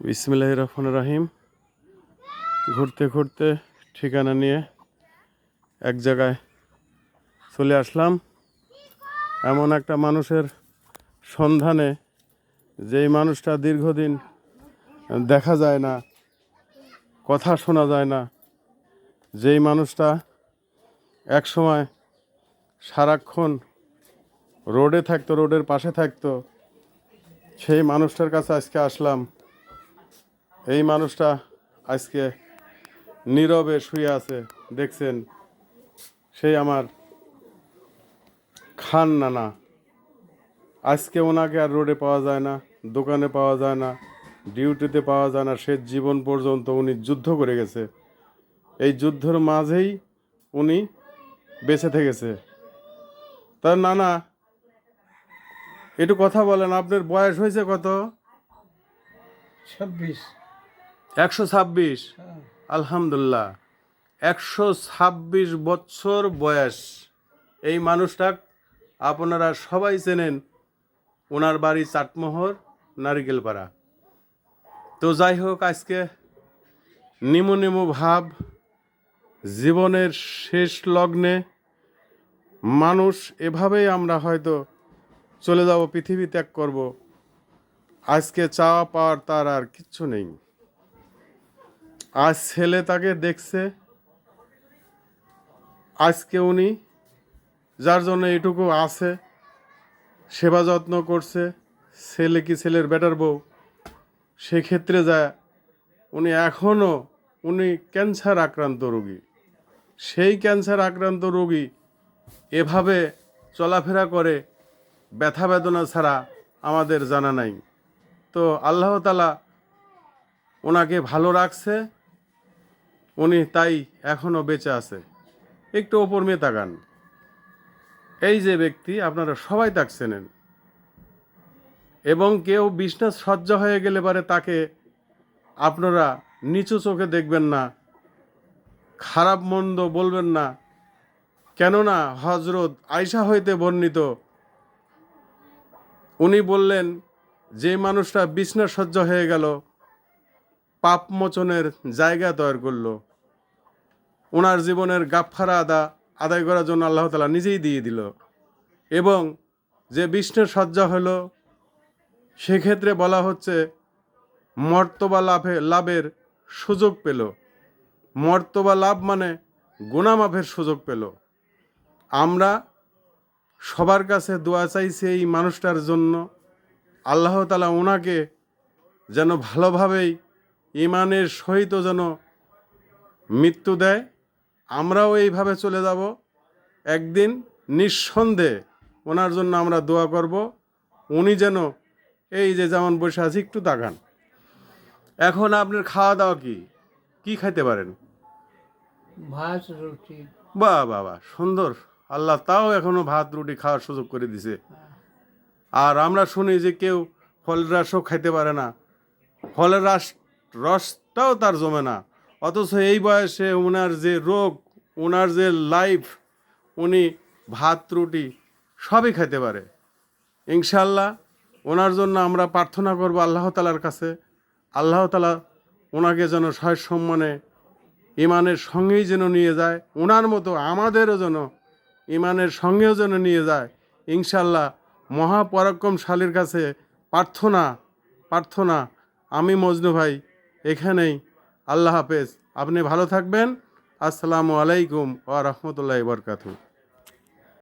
বিসমিল্লাহির রহমানির রহিম। ঘুরতে ঘুরতে ঠিকানা নিয়ে এক জায়গায় চলে আসলাম, এমন একটা মানুষের সন্ধানে, যেই মানুষটা দীর্ঘদিন দেখা যায় না, কথা শোনা যায় না, যেই মানুষটা একসময় সারাক্ষণ রোডে থাকতো, রোডের পাশে থাকতো, সেই মানুষটার কাছে আজকে আসলাম। এই মানুষটা আজকে নীরবে শুয়ে আছে, দেখছেন। সেই আমার খান নানা। আজকে ওনাকে আর রোডে পাওয়া যায় না, দোকানে পাওয়া যায় না, ডিউটিতে পাওয়া যায় না। শেষ জীবন পর্যন্ত উনি যুদ্ধ করে গেছে। এই যুদ্ধের মাঝেই উনি বেঁচে থেকেছে। তার নানা, একটু কথা বলেন, আপনার বয়স হয়েছে কত? 26। 126। আলহামদুলিল্লাহ, 126 বছর বয়স। এই মানুষটা আপনারা সবাই চেনেন, ওনার বাড়ি চাটমোহর, নারিকেলপাড়া। তো যাই হোক, আজকে নিমু নিমু ভাব, জীবনের শেষ লগ্নে মানুষ এভাবেই আমরা হয়তো চলে যাব, পৃথিবী ত্যাগ করব। আজকে চাওয়া পাওয়ার তার আর কিচ্ছু নেই। আজ ছেলে তাকে দেখছে, আজকে উনি যার জন্য এটুকু আছে, সেবা যত্ন করছে। ছেলে কি ছেলের বেটার বউ, সেক্ষেত্রে যায় উনি এখনও ক্যান্সার আক্রান্ত রোগী। সেই ক্যান্সার আক্রান্ত রোগী এভাবে চলাফেরা করে, ব্যথা বেদনা ছাড়া আমাদের জানা নাই। তো আল্লাহ তাআলা ওনাকে ভালো রাখছে, উনি তাই এখনও বেঁচে আছে। একটু ওপর মেয়ে তাকান। এই যে ব্যক্তি, আপনারা সবাই তাকে চেনেন, এবং কেউ বিছনা সজ্জা হয়ে গেলে পারে তাকে আপনারা নিচু চোখে দেখবেন না, খারাপ মন্দ বলবেন না। কেননা হযরত আয়েশা হইতে বর্ণিত, উনি বললেন, যে মানুষটা বিছনা সজ্জা হয়ে গেল, পাপ মোচনের জায়গা তৈরি করলো, ওনার জীবনের গাফফারা আদায় করার জন্য আল্লাহ তাআলা নিজেই দিয়ে দিল। এবং যে বিছনা সজ্জা হলো, সেক্ষেত্রে বলা হচ্ছে মর্তবা লাভের সুযোগ পেল। মর্তবা লাভ মানে গুনাহ মাফের সুযোগ পেল। আমরা সবার কাছে দোয়া চাইছি এই মানুষটার জন্য, আল্লাহ তাআলা ওনাকে যেন ভালোভাবেই ঈমানের সহিত যেন মৃত্যু দেয়। আমরাও এইভাবে চলে যাব একদিন, নিঃসন্দেহে ওনার জন্য আমরা দোয়া করব। উনি যেন এই যে যেমন বসে আছে, একটু তাকান। এখন আপনার খাওয়া দাওয়া কি খাইতে পারেন? ভাত রুটি। বাহ বাহ বাহ, সুন্দর। আল্লাহ তাও এখনো ভাত রুটি খাওয়ার সুযোগ করে দিছে। আর আমরা শুনি যে কেউ ফলের রসও খাইতে পারে না, ফলের রসটাও তার জমে না। অথচ এই বয়সে ওনার যে রোগ, ওনার যে লাইফ, উনি ভাত রুটি সবই খাইতে পারে। ইনশাল্লাহ ওনার জন্য আমরা প্রার্থনা করব আল্লাহ তাআলার কাছে। আল্লাহ তাআলা ওনাকে যেন সয় সম্মানে ঈমানের সঙ্গেই যেন নিয়ে যায়, ওনার মতো আমাদেরও যেন ঈমানের সঙ্গেও যেন নিয়ে যায়। ইনশাল্লাহ মহাপরাক্রমশালীর কাছে প্রার্থনা। আমি মজনু ভাই এখানেই। আল্লাহ হাফেজ। আপনি ভালো থাকবেন। আসসালামু আলাইকুম ওয়া রাহমাতুল্লাহি ওয়া বারাকাতুহু।